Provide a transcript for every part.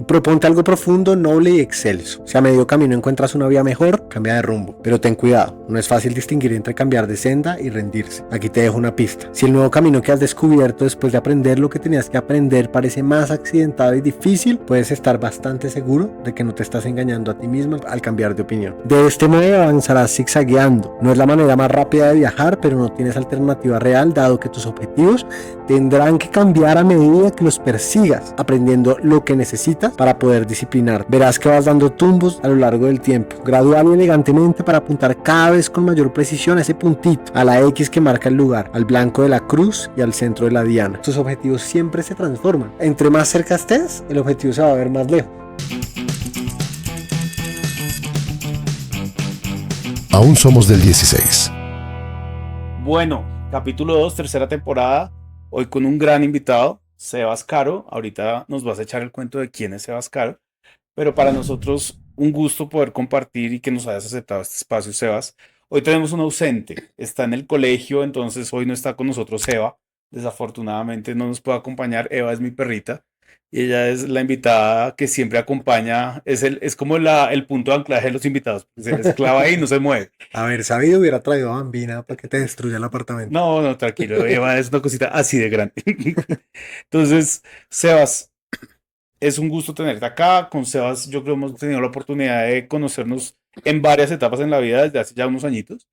Proponte algo profundo, noble y excelso. Si a medio camino encuentras una vía mejor, cambia de rumbo. Pero ten cuidado, no es fácil distinguir entre cambiar de senda y rendirse. Aquí te dejo una pista. Si el nuevo camino que has descubierto después de aprender lo que tenías que aprender parece más accidentado y difícil, puedes estar bastante seguro de que no te estás engañando a ti mismo al cambiar de opinión. De este modo avanzarás zigzagueando. No es la manera más rápida de viajar, pero no tienes alternativa real dado que tus objetivos tendrán que cambiar a medida que los persigas, aprendiendo lo que necesitas para poder disciplinar. Verás que vas dando tumbos a lo largo del tiempo, gradual y elegantemente para apuntar cada vez con mayor precisión a ese puntito, a la X que marca el lugar, al blanco de la cruz y al centro de la diana. Tus objetivos siempre se transforman. Entre más cerca estés, el objetivo se va a ver más lejos. Aún somos del 16. Bueno, capítulo 2, tercera temporada. Hoy con un gran invitado, Sebas Caro. Ahorita nos vas a echar el cuento de quién es Sebas Caro. Pero para nosotros un gusto poder compartir y que nos hayas aceptado este espacio, Sebas. Hoy tenemos un ausente. Está en el colegio, entonces hoy no está con nosotros Eva. Desafortunadamente no nos puede acompañar. Eva es mi perrita. Y ella es la invitada que siempre acompaña. Es como el punto de anclaje de los invitados. Se les clava ahí y no se mueve. Haber sabido hubiera traído a Bambina para que te destruya el apartamento. No, no, tranquilo. Eva es una cosita así de grande. Entonces, Sebas, es un gusto tenerte acá. Con Sebas, yo creo que hemos tenido la oportunidad de conocernos en varias etapas en la vida desde hace ya unos añitos.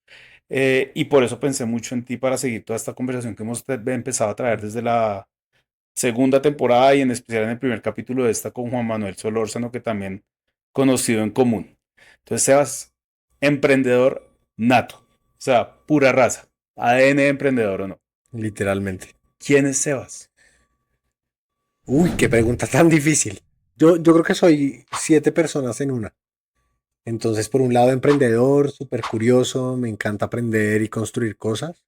Y por eso pensé mucho en ti para seguir toda esta conversación que hemos empezado a traer desde la segunda temporada y en especial en el primer capítulo de esta con Juan Manuel Solórzano, que también conocido en común. Entonces, Sebas, emprendedor nato, o sea, pura raza, ADN de emprendedor o no. Literalmente. ¿Quién es Sebas? Uy, qué pregunta tan difícil. Yo creo que soy 7 personas en una. Entonces, por un lado, emprendedor, súper curioso, me encanta aprender y construir cosas.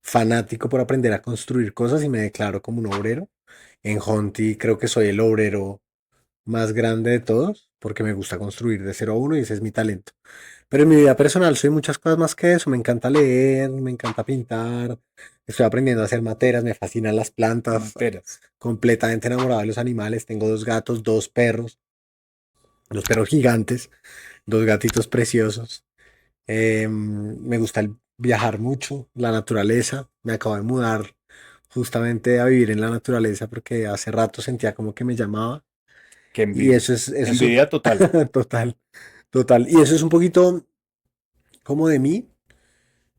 Fanático por aprender a construir cosas y me declaro como un obrero. En Honti creo que soy el obrero más grande de todos porque me gusta construir de cero a uno y ese es mi talento. Pero en mi vida personal soy muchas cosas más que eso. Me encanta leer, me encanta pintar, estoy aprendiendo a hacer materas, me fascinan las plantas, Materas. completamente enamorado de los animales. Tengo 2 gatos, 2 perros, 2 perros gigantes, 2 gatitos preciosos. Me gusta viajar mucho, la naturaleza. Me acabo de mudar justamente a vivir en la naturaleza porque hace rato sentía como que me llamaba. Qué Y envidia. eso es Envidia total. total, total. Y eso es un poquito como de mí,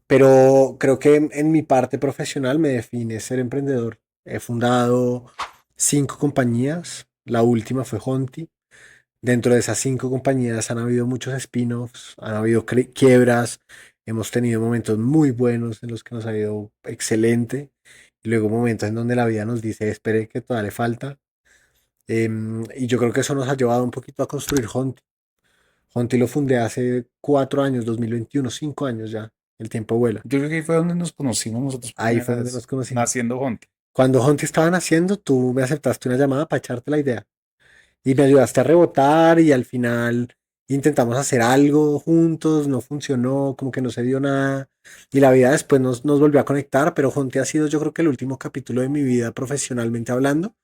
pero creo que en mi parte profesional me define ser emprendedor. He fundado 5 compañías, la última fue Honti. Dentro de esas 5 compañías han habido muchos spin-offs, han habido quiebras, hemos tenido momentos muy buenos en los que nos ha ido excelente, y luego momentos en donde la vida nos dice, espere que todavía le falta. Y yo creo que eso nos ha llevado un poquito a construir Honti. Honti lo fundé hace 4 años, 2021, 5 años ya, el tiempo vuela. Yo creo que ahí fue donde nos conocimos nosotros por Ahí primera fue donde nos vez, conocimos. naciendo Jonte. Cuando Honti estaban haciendo, tú me aceptaste una llamada para echarte la idea. Y me ayudaste a rebotar y al final intentamos hacer algo juntos, no funcionó, como que no se dio nada. Y la vida después nos volvió a conectar, pero Jonte ha sido yo creo que el último capítulo de mi vida profesionalmente hablando,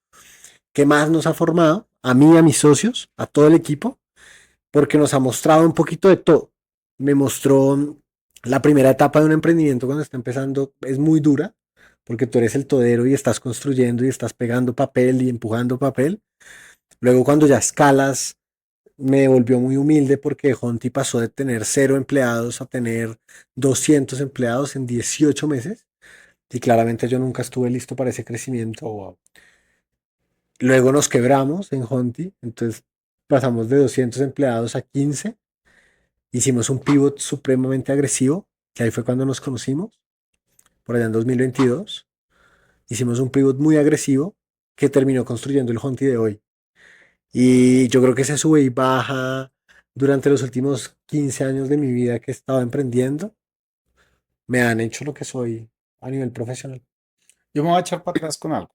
que más nos ha formado, a mí, a mis socios, a todo el equipo, porque nos ha mostrado un poquito de todo. Me mostró la primera etapa de un emprendimiento cuando está empezando, es muy dura, porque tú eres el todero y estás construyendo y estás pegando papel y empujando papel. Luego cuando ya escalas, me volvió muy humilde porque Honti pasó de tener 0 empleados a tener 200 empleados en 18 meses. Y claramente yo nunca estuve listo para ese crecimiento. Oh, wow. Luego nos quebramos en Honti, entonces pasamos de 200 empleados a 15. Hicimos un pivot supremamente agresivo, que ahí fue cuando nos conocimos, por allá en 2022. Hicimos un pivot muy agresivo que terminó construyendo el Honti de hoy. Y yo creo que se sube y baja durante los últimos 15 años de mi vida que he estado emprendiendo, me han hecho lo que soy a nivel profesional. Yo me voy a echar para atrás con algo.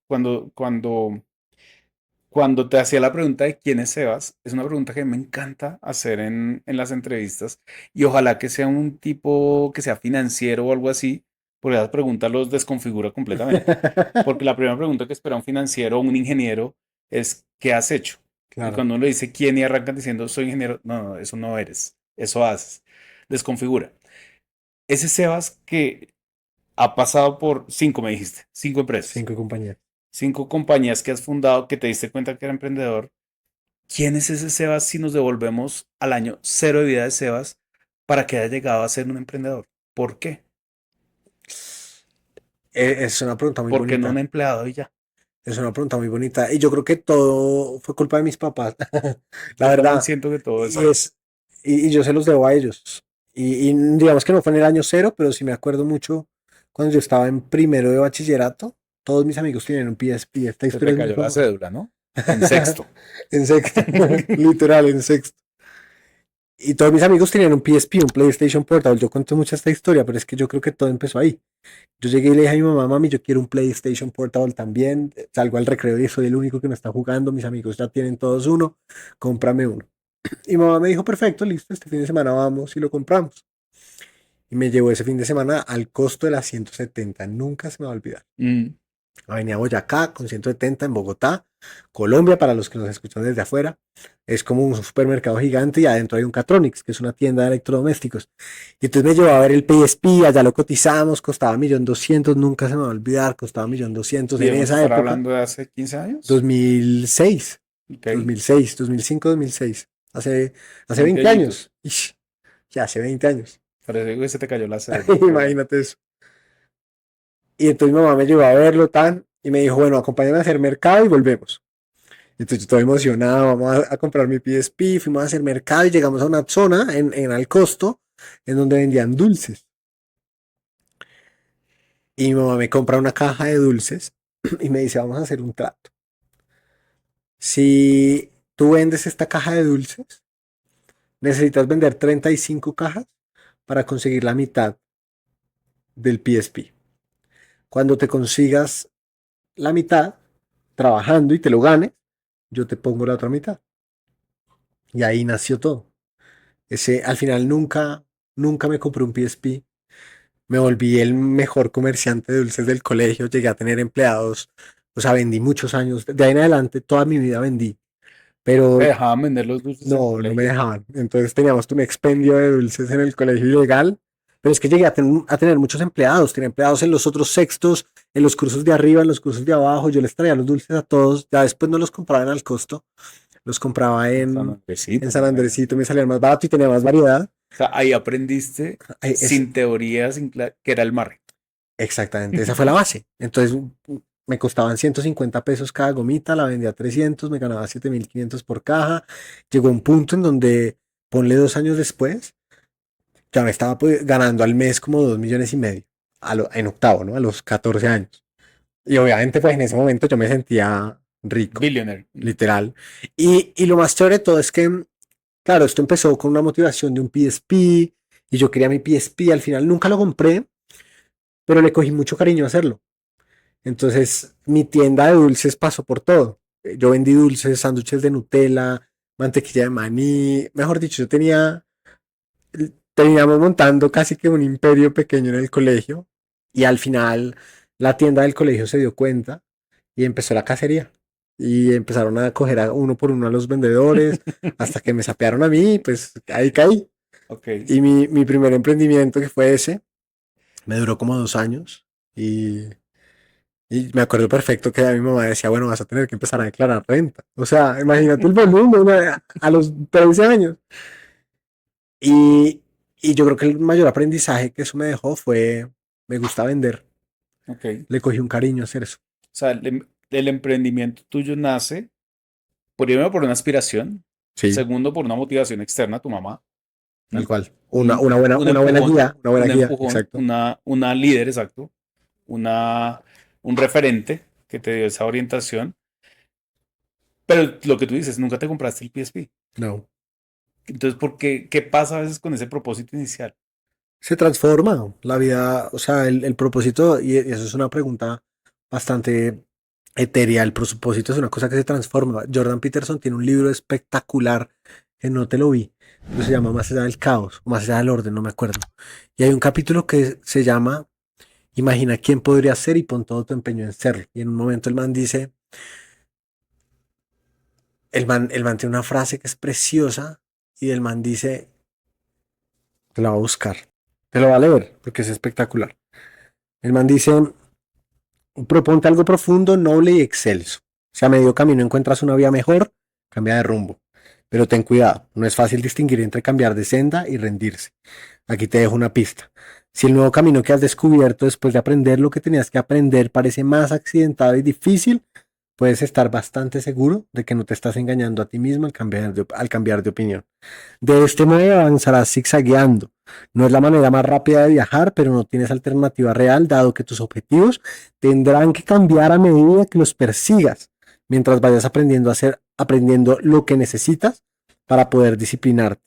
Cuando te hacía la pregunta de quién es Sebas, es una pregunta que me encanta hacer en las entrevistas y ojalá que sea un tipo que sea financiero o algo así, porque esa pregunta los desconfigura completamente. Porque la primera pregunta que espera un financiero o un ingeniero es ¿qué has hecho? Y Claro. cuando uno le dice quién y arrancan diciendo soy ingeniero, no, no, eso no eres, eso haces. Desconfigura. Ese Sebas que ha pasado por cinco, me dijiste, cinco empresas, 5 compañías. cinco compañías que has fundado, que te diste cuenta que era emprendedor. ¿Quién es ese Sebas si nos devolvemos al año cero de vida de Sebas para que haya llegado a ser un emprendedor? ¿Por qué? Es una pregunta muy ¿Por qué no un bonita. empleado y ya? Es una pregunta muy bonita. Y yo creo que todo fue culpa de mis papás. La Yo también verdad. siento que todo es Y es, y yo se los debo a ellos. Y digamos que no fue en el año cero, pero sí me acuerdo mucho cuando yo estaba en primero de bachillerato. Todos mis amigos tenían un PSP. Esta se historia te es muy cayó la famosa. cédula, ¿no? En sexto. En sexto. Literal, en sexto. Y todos mis amigos tenían un PSP, un PlayStation Portable. Yo cuento mucho esta historia, pero es que yo creo que todo empezó ahí. Yo llegué y le dije a mi mamá, mami, yo quiero un PlayStation Portable también. Salgo al recreo y soy el único que no está jugando. Mis amigos ya tienen todos uno. Cómprame uno. Y mamá me dijo, perfecto, listo, este fin de semana vamos y lo compramos. Y me llevó ese fin de semana al costo de las 170. Nunca se me va a olvidar. Mm, Avenida Boyacá con 170 en Bogotá, Colombia, para los que nos escuchan desde afuera. Es como un supermercado gigante y adentro hay un Catronics, que es una tienda de electrodomésticos. Y entonces me llevó a ver el PSP, allá lo cotizamos, costaba 1.200.000, nunca se me va a olvidar, costaba 1.200.000 en Debemos esa estar época, hablando de hace 15 años. 2006, Ok. 2006, 2005, 2006, hace Veinte 20 añitos. años, Ish, ya hace 20 años, Parece que se te cayó la cédula, pero bueno. imagínate eso. Y entonces mi mamá me llevó a verlo tan y me dijo, bueno, acompáñame a hacer mercado y volvemos. Entonces yo estaba emocionado, vamos a comprar mi PSP, fuimos a hacer mercado y llegamos a una zona en Alcosto en donde vendían dulces. Y mi mamá me compra una caja de dulces y me dice, vamos a hacer un trato. Si tú vendes esta caja de dulces, necesitas vender 35 cajas para conseguir la mitad del PSP. Cuando te consigas la mitad, trabajando y te lo ganes, yo te pongo la otra mitad. Y ahí nació todo. Al final nunca me compré un PSP. Me volví el mejor comerciante de dulces del colegio, llegué a tener empleados, o sea, vendí muchos años, de ahí en adelante toda mi vida vendí, Te pero dejaban vender los dulces en el no me colegio. dejaban. Entonces teníamos un expendio de dulces en el colegio ilegal, pero es que llegué a tener muchos empleados, tenía empleados en los otros sextos, en los cursos de arriba, en los cursos de abajo, yo les traía los dulces a todos, ya después no los compraba en al costo, los compraba San en Andresito, San me imagino. Andresito, me salían más barato y tenía más variedad. O sea, ahí aprendiste Ay, sin teoría, que era el marketing. exactamente, esa fue la base. Entonces me costaban 150 pesos cada gomita, la vendía a 300, me ganaba 7.500 por caja. Llegó un punto en donde, ponle 2 años después, ya me estaba ganando al mes como 2,5 millones en octavo, ¿no? A los 14 años. Y obviamente pues en ese momento yo me sentía rico, Billionaire. literal. Y lo más chévere de todo es que, claro, esto empezó con una motivación de un PSP y yo quería mi PSP, al final nunca lo compré, pero le cogí mucho cariño a hacerlo. Entonces, mi tienda de dulces pasó por todo. Yo vendí dulces, sándwiches de Nutella, mantequilla de maní. Mejor dicho, teníamos montando casi que un imperio pequeño en el colegio. Y al final, la tienda del colegio se dio cuenta y empezó la cacería. Y empezaron a coger a uno por uno a los vendedores, hasta que me sapearon a mí, pues ahí caí. Ok. Y mi primer emprendimiento, que fue ese, me duró como 2 años. Y me acuerdo perfecto que mi mamá decía, bueno, vas a tener que empezar a declarar renta. O sea, imagínate el volumen a los 13 años. Y, y yo creo que el mayor aprendizaje que eso me dejó fue, me gusta vender. Ok. O Le cogí un cariño a hacer eso. sea, el emprendimiento tuyo nace, primero por una aspiración, Sí, segundo por una motivación externa, tu mamá, tal ¿no? cual. Un, un empujón, Una buena guía, exacto. una líder, exacto, una, un referente que te dio esa orientación. Pero lo que tú dices, nunca te compraste el PSP. No. Entonces, ¿qué pasa a veces con ese propósito inicial? Se transforma la vida, o sea, el propósito, y eso es una pregunta bastante etérea, el propósito es una cosa que se transforma. Jordan Peterson tiene un libro espectacular que no te lo vi, pero se llama Más allá del caos, o Más allá del orden, no me acuerdo. Y hay un capítulo que se llama Imagina quién podría ser y pon todo tu empeño en serlo. Y en un momento el man dice, el man tiene una frase que es preciosa y el man dice, te la va a buscar, te lo va a leer porque es espectacular. El man dice, proponte algo profundo, noble y excelso. Si a medio camino encuentras una vía mejor, cambia de rumbo. Pero ten cuidado, no es fácil distinguir entre cambiar de senda y rendirse. Aquí te dejo una pista. Si el nuevo camino que has descubierto después de aprender lo que tenías que aprender parece más accidentado y difícil, puedes estar bastante seguro de que no te estás engañando a ti mismo al cambiar de opinión. De este modo avanzarás zigzagueando. No es la manera más rápida de viajar, pero no tienes alternativa real, dado que tus objetivos tendrán que cambiar a medida que los persigas, mientras vayas aprendiendo lo que necesitas para poder disciplinarte.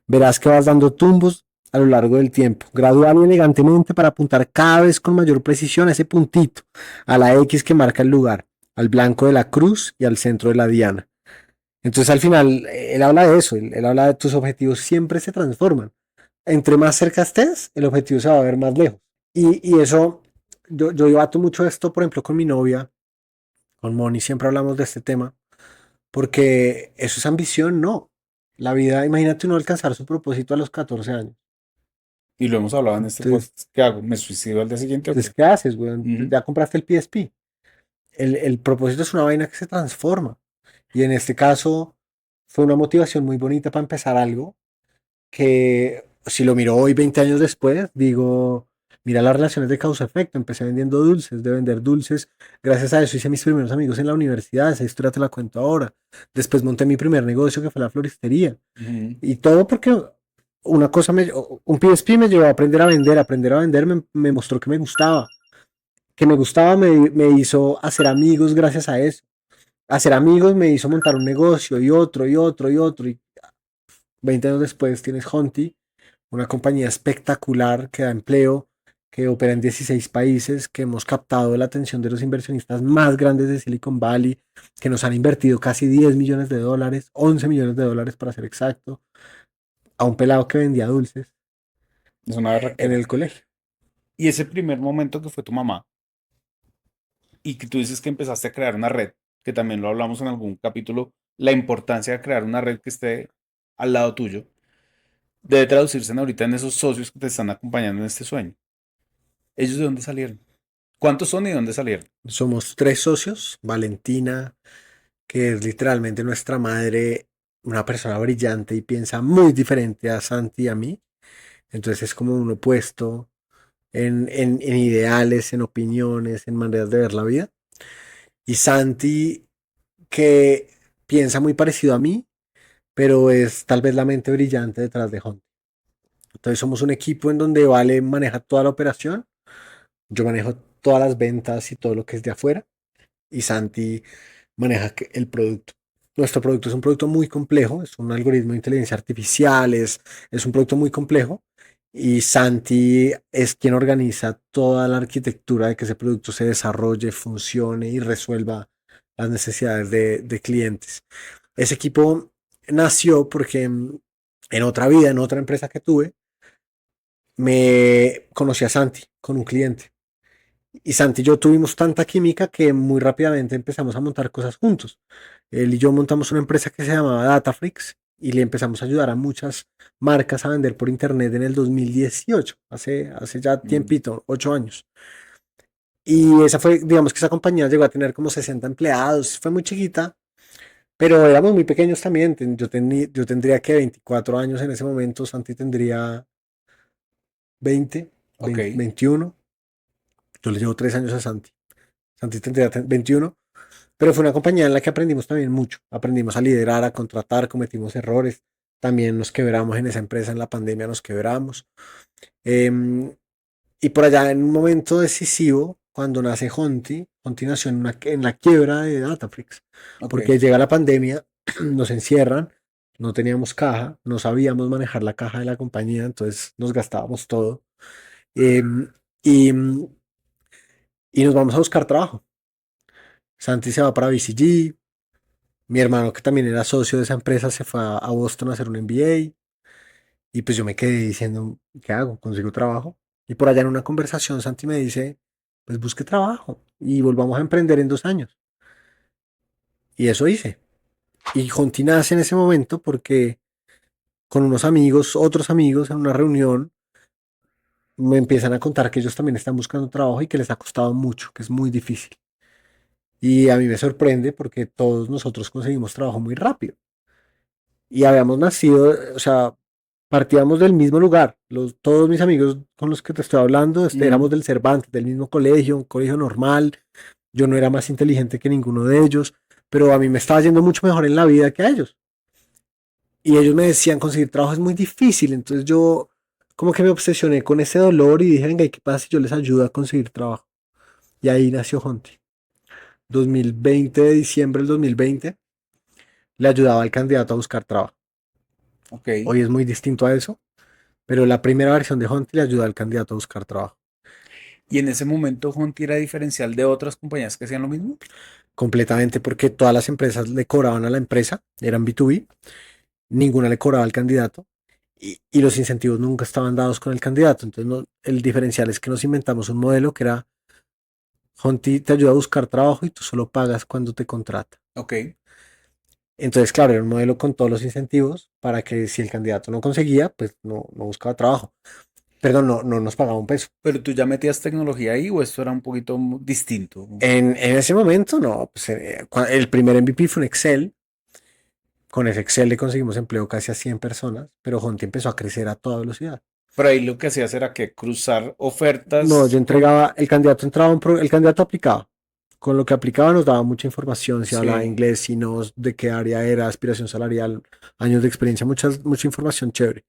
Verás que vas dando tumbos a lo largo del tiempo, gradual y elegantemente para apuntar cada vez con mayor precisión a ese puntito, a la X que marca el lugar, al blanco de la cruz y al centro de la diana. Entonces al final él habla de eso, él habla de tus objetivos siempre se transforman. Entre más cerca estés, el objetivo se va a ver más lejos. Y eso, yo debato mucho esto, por ejemplo, con mi novia, con Moni, siempre hablamos de este tema, porque eso es ambición, no. La vida, imagínate uno alcanzar su propósito a los 14 años. Y lo hemos hablado en este Entonces, podcast. ¿Qué hago? ¿Me suicido al día siguiente o entonces qué? ¿qué haces, güey? Ujú. Ya compraste el PSP. El propósito es una vaina que se transforma. Y en este caso fue una motivación muy bonita para empezar algo que si lo miro hoy, 20 años después, digo, mira las relaciones de causa-efecto. Empecé vendiendo dulces, de vender dulces. Gracias a eso hice mis primeros amigos en la universidad. Esa historia te la cuento ahora. Después monté mi primer negocio que fue la floristería. Ujú. Y todo porque una cosa un PSP me llevó a aprender a vender me mostró que me gustaba, me hizo hacer amigos gracias a eso. Hacer amigos me hizo montar un negocio y otro y otro y otro. Y 20 años después tienes Honti, una compañía espectacular que da empleo, que opera en 16 países, que hemos captado la atención de los inversionistas más grandes de Silicon Valley, que nos han invertido casi 10 millones de dólares, 11 millones de dólares para ser exacto, a un pelado que vendía dulces Es una en berraquera. el colegio. Y ese primer momento que fue tu mamá y que tú dices que empezaste a crear una red, que también lo hablamos en algún capítulo, la importancia de crear una red que esté al lado tuyo, debe traducirse en ahorita en esos socios que te están acompañando en este sueño. ¿Ellos de dónde salieron? ¿Cuántos son y de dónde salieron? Somos tres socios, Valentina, que es literalmente nuestra madre, una persona brillante y piensa muy diferente a Santi y a mí. Entonces es como un opuesto en ideales, en opiniones, en maneras de ver la vida. Y Santi, que piensa muy parecido a mí, pero es tal vez la mente brillante detrás de Honda. Entonces somos un equipo en donde Vale maneja toda la operación, yo manejo todas las ventas y todo lo que es de afuera, y Santi maneja el producto. Nuestro producto es un producto muy complejo, es un algoritmo de inteligencia artificial, es un producto muy complejo y Santi es quien organiza toda la arquitectura de que ese producto se desarrolle, funcione y resuelva las necesidades de clientes. Ese equipo nació porque en otra vida, en otra empresa que tuve, me conocí a Santi con un cliente. Y Santi y yo tuvimos tanta química que muy rápidamente empezamos a montar cosas juntos. Él y yo montamos una empresa que se llamaba Dataflix y le empezamos a ayudar a muchas marcas a vender por internet en el 2018, hace ya Mm. tiempito, 8 años. Y esa fue, digamos que esa compañía llegó a tener como 60 empleados, fue muy chiquita, pero éramos muy pequeños también. Yo tendría que 24 años en ese momento, Santi tendría 20, Ok. 20 21. Yo le llevo 3 años a Santi. Santi tendría 21. Pero fue una compañía en la que aprendimos también mucho. Aprendimos a liderar, a contratar, cometimos errores. También nos quebramos en esa empresa, en la pandemia nos quebramos. Em, y por allá en un momento decisivo, cuando nace Honti, Honti nació en la quiebra de Dataflix, Ok. porque llega la pandemia, nos encierran, no teníamos caja, no sabíamos manejar la caja de la compañía, entonces nos gastábamos todo. Em, y, y nos vamos a buscar trabajo. Santi se va para BCG, mi hermano, que también era socio de esa empresa, se fue a Boston a hacer un MBA y pues yo me quedé diciendo, ¿qué hago? ¿Consigo trabajo? Y por allá en una conversación Santi me dice, pues busque trabajo y volvamos a emprender en 2 años. Y eso hice. Y Jonti nace en ese momento porque con unos amigos, otros amigos, en una reunión, me empiezan a contar que ellos también están buscando trabajo y que les ha costado mucho, que es muy difícil. Y a mí me sorprende porque todos nosotros conseguimos trabajo muy rápido. Y habíamos nacido, o sea, partíamos del mismo lugar. Todos mis amigos con los que te estoy hablando, Ujú. éramos del Cervantes, del mismo colegio, un colegio normal. Yo no era más inteligente que ninguno de ellos, pero a mí me estaba yendo mucho mejor en la vida que a ellos. Y ellos me decían, conseguir trabajo es muy difícil. Entonces yo como que me obsesioné con ese dolor y dije, venga, ¿y qué pasa si yo les ayudo a conseguir trabajo? Y ahí nació Honti. 2020, de diciembre del 2020, le ayudaba al candidato a buscar trabajo. Ok. Hoy es muy distinto a eso, pero la primera versión de Honti le ayuda al candidato a buscar trabajo. Y en ese momento Honti era diferencial de otras compañías que hacían lo mismo. Completamente porque todas las empresas le cobraban a la empresa, eran B2B, ninguna le cobraba al candidato y los incentivos nunca estaban dados con el candidato. Entonces el diferencial es que nos inventamos un modelo que era Honti te ayuda a buscar trabajo y tú solo pagas cuando te contrata. Ok. Entonces, claro, era un modelo con todos los incentivos para que si el candidato no conseguía, pues no buscaba trabajo. Perdón, no nos pagaba un peso. Pero tú ya metías tecnología ahí o esto era un poquito distinto. En ese momento, no, pues, el primer MVP fue un Excel. Con ese Excel le conseguimos empleo casi a 100 personas, pero Honti empezó a crecer a toda velocidad. Pero ahí lo que hacías era que cruzar No, yo ofertas con... entregaba, el candidato entraba, el candidato aplicaba. Con lo que aplicaba nos daba mucha información, si hablaba Sí, inglés, si no, de qué área era, aspiración salarial, años de experiencia, mucha información chévere.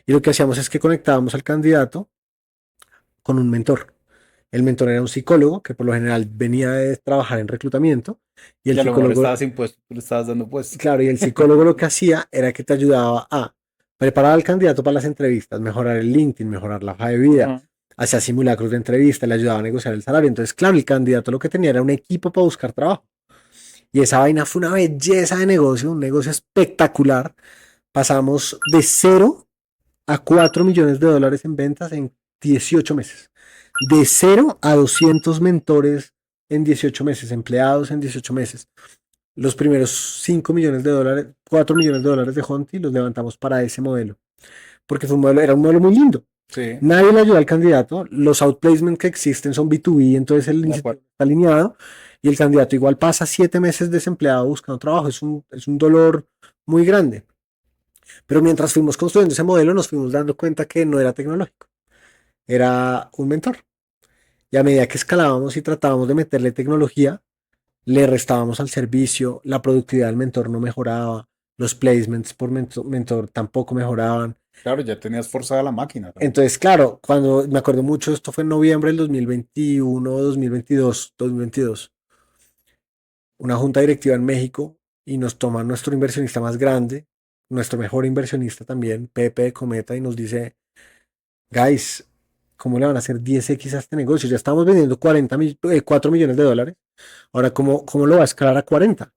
Y lo que hacíamos es que conectábamos al candidato con un mentor. El mentor era un psicólogo que por lo general venía de trabajar en reclutamiento y el y a lo mejor psicólogo, estabas impuesto, tú le estabas dando puesto. claro, y el psicólogo lo que hacía era que te ayudaba a preparar al candidato para las entrevistas, mejorar el LinkedIn, mejorar la hoja de vida, Ajá. hacía simulacros de entrevista, le ayudaba a negociar el salario. Entonces, claro, el candidato lo que tenía era un equipo para buscar trabajo. Y esa vaina fue una belleza de negocio, un negocio espectacular. Pasamos de 0 a 4 millones de dólares en ventas en 18 meses. De 0 a 200 mentores en 18 meses, empleados en 18 meses. Los primeros 5 millones de dólares, 4 millones de dólares de Honti los levantamos para ese modelo, porque fue un modelo, era un modelo muy lindo. Sí, Nadie le ayuda al candidato, los outplacements que existen son B2B, entonces el de incentivo acuerdo. está alineado y el candidato igual pasa 7 meses desempleado buscando trabajo, es un dolor muy grande. Pero mientras fuimos construyendo ese modelo nos fuimos dando cuenta que no era tecnológico, era un mentor. Y a medida que escalábamos y tratábamos de meterle tecnología, le restábamos al servicio, la productividad del mentor no mejoraba, los placements por mentor tampoco mejoraban. Claro, ya tenías forzada la máquina también. Entonces, claro, cuando me acuerdo mucho, esto fue en noviembre del 2021, 2022, una junta directiva en México y nos toma nuestro inversionista más grande, nuestro mejor inversionista también, Pepe de Cometa, y nos dice, guys, ¿cómo le van a hacer 10x a este negocio? Ya estamos vendiendo 4 millones de dólares. Ahora, ¿cómo lo va a escalar a 40?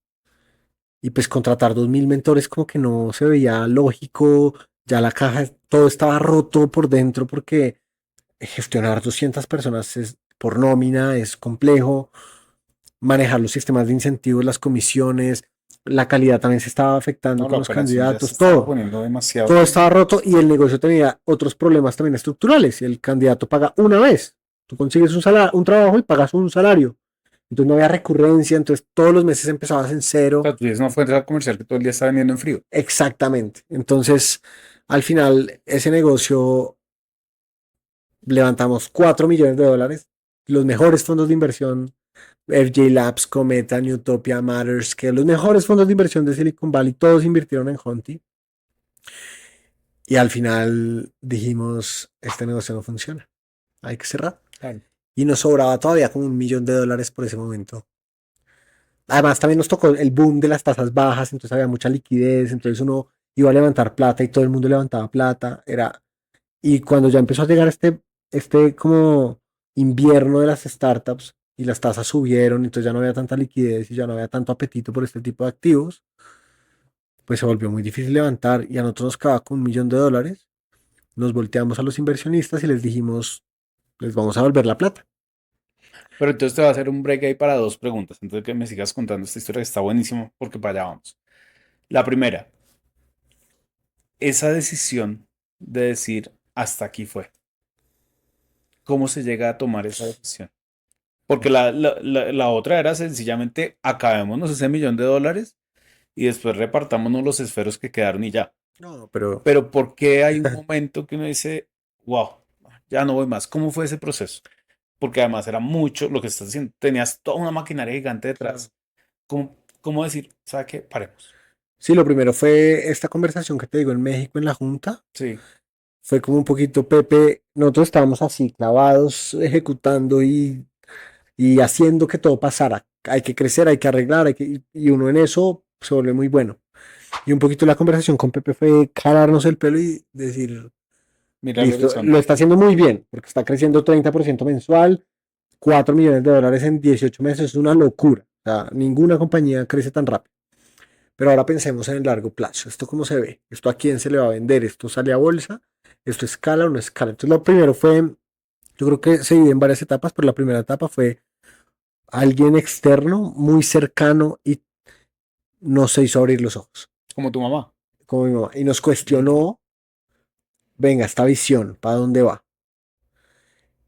Y pues contratar 2000 mentores como que no se veía lógico, ya la caja, todo estaba roto por dentro porque gestionar 200 personas por nómina es complejo, manejar los sistemas de incentivos, las comisiones, la calidad también se estaba afectando No, con la los operación ya se candidatos, estaba todo. poniendo demasiado Todo estaba compleja. roto y el negocio tenía otros problemas también estructurales. El candidato paga una vez. Tú consigues un trabajo y pagas un salario. Entonces no había recurrencia, entonces todos los meses empezabas en O cero. sea, tú tienes una fuerza comercial que todo el día está vendiendo en frío. Exactamente. Entonces, al final, ese negocio levantamos 4 millones de dólares. Los mejores fondos de inversión, FJ Labs, Cometa, Newtopia, Matters, que los mejores fondos de inversión de Silicon Valley, todos invirtieron en Honti. Y al final dijimos, este negocio no funciona, hay que cerrar. Claro. Y nos sobraba todavía como 1 millón de dólares por ese momento. Además, también nos tocó el boom de las tasas bajas, entonces había mucha liquidez, entonces uno iba a levantar plata y todo el mundo levantaba plata. Y cuando ya empezó a llegar este como invierno de las startups y las tasas subieron, entonces ya no había tanta liquidez y ya no había tanto apetito por este tipo de activos, pues se volvió muy difícil levantar y a nosotros nos quedaba con 1 millón de dólares. Nos volteamos a los inversionistas y les dijimos, les vamos a volver la plata. Pero entonces te va a hacer un break ahí para dos preguntas. Antes de que me sigas contando esta historia que está buenísima porque para allá vamos. La primera, esa decisión de decir hasta aquí fue. ¿Cómo se llega a tomar esa decisión? Porque la otra era sencillamente acabémonos ese $1.000.000 y después repartámonos los esferos que quedaron y ya. No, pero Pero ¿por qué hay un momento que uno dice, wow, ya no voy más? ¿Cómo fue ese proceso? Porque además era mucho lo que estás haciendo. Tenías toda una maquinaria gigante claro. detrás. ¿Cómo decir, ¿sabe qué? Paremos. Sí, lo primero fue esta conversación que te digo en México en la junta. Sí, Fue como un poquito, Pepe, nosotros estábamos así clavados, ejecutando y haciendo que todo pasara. Hay que crecer, hay que arreglar, y uno en eso se vuelve muy bueno. Y un poquito la conversación con Pepe fue jalarnos el pelo y decir, mira el listo, lo horizonte. está haciendo muy bien, porque está creciendo 30% mensual, $4 millones en 18 meses, es una locura. O sea, ninguna compañía crece tan rápido. Pero ahora pensemos en el largo plazo. ¿Esto cómo se ve? ¿Esto a quién se le va a vender? ¿Esto sale a bolsa? ¿Esto escala o no escala? Entonces lo primero fue, yo creo que se divide en varias etapas, pero la primera etapa fue alguien externo, muy cercano y nos hizo abrir los ojos, Como tu mamá. como mi mamá, y nos cuestionó, venga, esta visión, ¿para dónde va?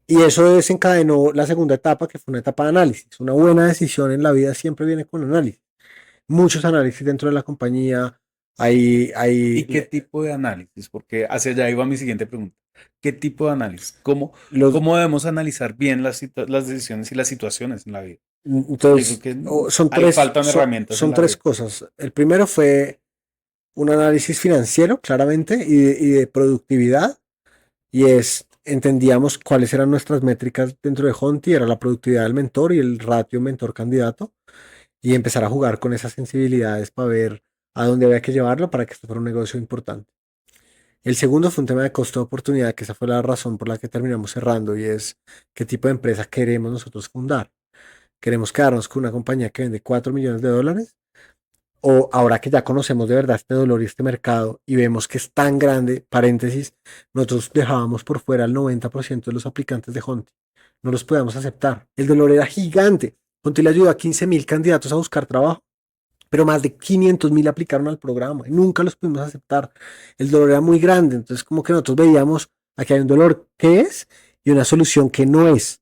Y eso desencadenó la segunda etapa, que fue una etapa de análisis. Una buena decisión en la vida siempre viene con análisis. Muchos análisis dentro de la compañía. ¿Y qué tipo de análisis? Porque hacia allá iba mi siguiente pregunta. ¿Qué tipo de análisis? los, ¿Cómo debemos analizar bien las decisiones y las situaciones en la vida? Yo creo entonces, que son ahí tres, faltan herramientas en son la tres vida. cosas. El primero fue un análisis financiero, claramente, y de productividad. Y entendíamos cuáles eran nuestras métricas dentro de Honti, era la productividad del mentor y el ratio mentor-candidato, y empezar a jugar con esas sensibilidades para ver a dónde había que llevarlo para que esto fuera un negocio importante. El segundo fue un tema de costo de oportunidad, que esa fue la razón por la que terminamos cerrando, y es qué tipo de empresa queremos nosotros fundar. ¿Queremos quedarnos con una compañía que vende $4 millones? O ahora que ya conocemos de verdad este dolor y este mercado y vemos que es tan grande, paréntesis, nosotros dejábamos por fuera al 90% de los aplicantes de Honti. No los podíamos aceptar. El dolor era gigante. Honti le ayudó a 15.000 candidatos a buscar trabajo, pero más de 500.000 aplicaron al programa y nunca los pudimos aceptar. El dolor era muy grande. Entonces como que nosotros veíamos, aquí hay un dolor que es y una solución que no es.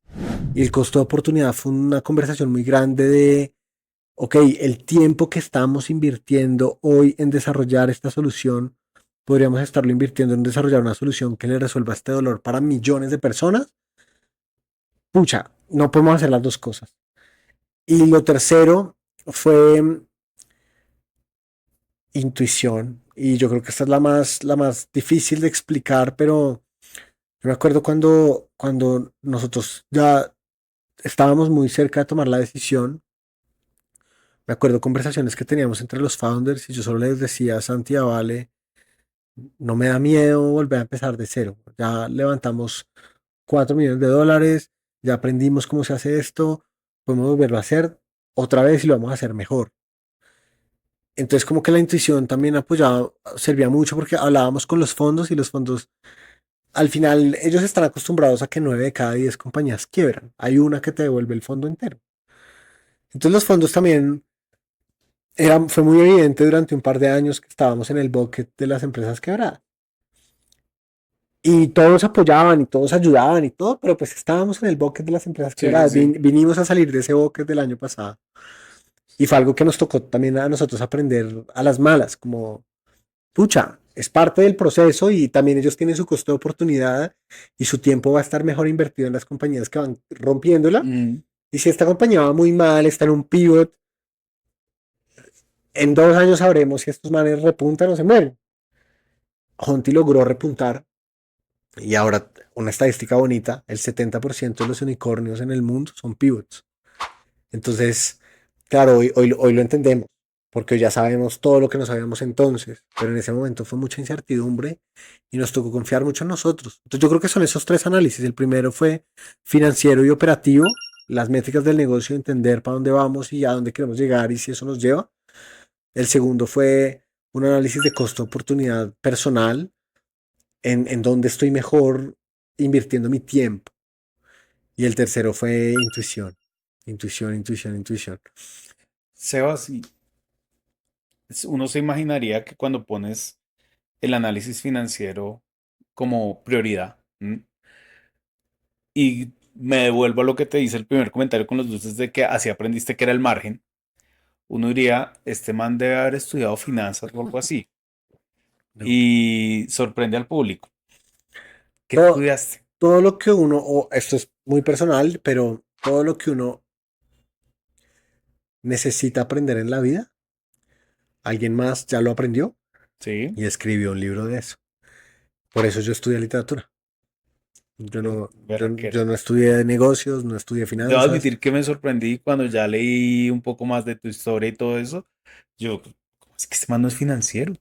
Y el costo de oportunidad fue una conversación muy grande de ok, el tiempo que estamos invirtiendo hoy en desarrollar esta solución, podríamos estarlo invirtiendo en desarrollar una solución que le resuelva este dolor para millones de personas. Pucha, no podemos hacer las dos cosas. Y lo tercero fue intuición. Y yo creo que esta es la más difícil de explicar, pero yo me acuerdo cuando nosotros ya estábamos muy cerca de tomar la decisión. Me acuerdo conversaciones que teníamos entre los founders y yo solo les decía a Santi y a Vale, no me da miedo volver a empezar de cero. Ya levantamos $4 millones, ya aprendimos cómo se hace esto, podemos volverlo a hacer otra vez y lo vamos a hacer mejor. Entonces como que la intuición también apoyaba, servía mucho porque hablábamos con los fondos y los fondos, al final ellos están acostumbrados a que 9 de cada 10 compañías quiebran. Hay una que te devuelve el fondo entero. Entonces los fondos también, fue muy evidente durante un par de años que estábamos en el bucket de las empresas quebradas. Y todos apoyaban y todos ayudaban y todo, pero pues estábamos en el bucket de las empresas Sí, sí, quebradas. sí. Vinimos a salir de ese bucket del año pasado. Y fue algo que nos tocó también a nosotros aprender a las malas, como, pucha, es parte del proceso y también ellos tienen su costo de oportunidad y su tiempo va a estar mejor invertido en las compañías que van rompiéndola. Mm, Y si esta compañía va muy mal, está en un pivot, en 2 años sabremos si estos manes repuntan o se mueren. Honti logró repuntar y ahora una estadística bonita, el 70% de los unicornios en el mundo son pivots. Entonces, claro, hoy lo entendemos, porque hoy ya sabemos todo lo que no sabíamos entonces, pero en ese momento fue mucha incertidumbre y nos tocó confiar mucho en nosotros. Entonces yo creo que son esos tres análisis. El primero fue financiero y operativo, las métricas del negocio, entender para dónde vamos y a dónde queremos llegar y si eso nos lleva. El segundo fue un análisis de costo-oportunidad personal, en dónde estoy mejor invirtiendo mi tiempo. Y el tercero fue intuición, intuición, intuición, intuición. Sebas, uno se imaginaría que cuando pones el análisis financiero como prioridad, ¿m? Y me devuelvo a lo que te dice el primer comentario con los luces de que así aprendiste que era el margen, uno diría, este man debe haber estudiado finanzas o algo así. No. Y sorprende al público. ¿Qué Todo, estudiaste? todo lo que uno, o esto es muy personal, pero todo lo que uno necesita aprender en la vida, alguien más ya lo aprendió Sí, y escribió un libro de eso. Por eso yo estudié literatura. berraquero. Yo no estudié negocios, no estudié Debo finanzas, admitir que me sorprendí cuando ya leí un poco más de tu historia y todo eso. Yo, ¿cómo es que este man no es financiero?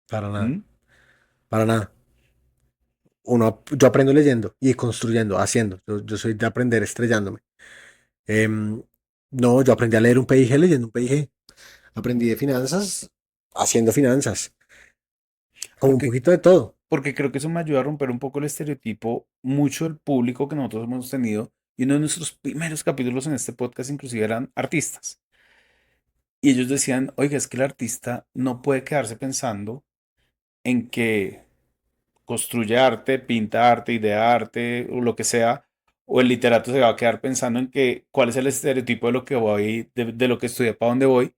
para nada, ¿Mm? para nada. Yo aprendo leyendo y construyendo, haciendo. Yo soy de aprender estrellándome. Em, no, yo aprendí a leer un PIG leyendo un PIG. Aprendí de finanzas haciendo finanzas, como un Porque, poquito de todo. porque creo que eso me ayuda a romper un poco el estereotipo, mucho del público que nosotros hemos tenido. Y uno de nuestros primeros capítulos en este podcast inclusive eran artistas. Y ellos decían, oiga, es que el artista no puede quedarse pensando en que construye arte, pinta arte, idea arte o lo que sea, o el literato se va a quedar pensando en que cuál es el estereotipo de lo que voy, de lo que estudié, para dónde voy,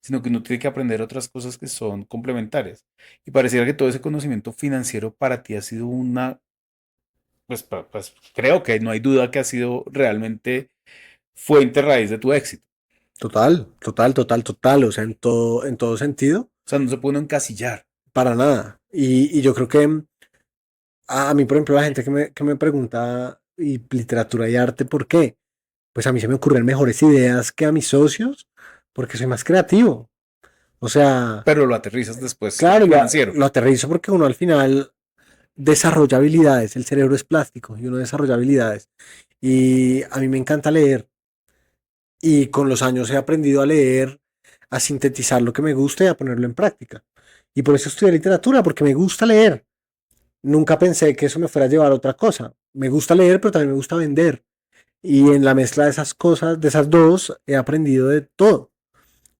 sino que uno tiene que aprender otras cosas que son complementarias. Y pareciera que todo ese conocimiento financiero para ti ha sido una, pues, pues creo que no hay duda que ha sido realmente fuente raíz de tu éxito. Total, total, total, total. O sea, en todo sentido, O sea, no se puede uno encasillar. para nada. Y yo creo que a mí, por ejemplo, la gente que me pregunta y literatura y arte, ¿por qué? Pues a mí se me ocurren mejores ideas que a mis socios porque soy más creativo. O sea, Pero lo aterrizas después claro, financiero. lo aterrizo porque uno al final desarrolla habilidades. El cerebro es plástico y uno desarrolla habilidades. Y a mí me encanta leer. Y con los años he aprendido a leer, a sintetizar lo que me gusta y a ponerlo en práctica. Y por eso estudié literatura, porque me gusta leer. Nunca pensé que eso me fuera a llevar a otra cosa. Me gusta leer, pero también me gusta vender. Y en la mezcla de esas cosas, de esas dos, he aprendido de todo.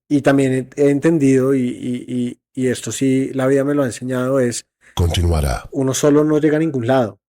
Y también he entendido, y esto sí, la vida me lo ha enseñado, es Continuará. uno solo no llega a ningún lado.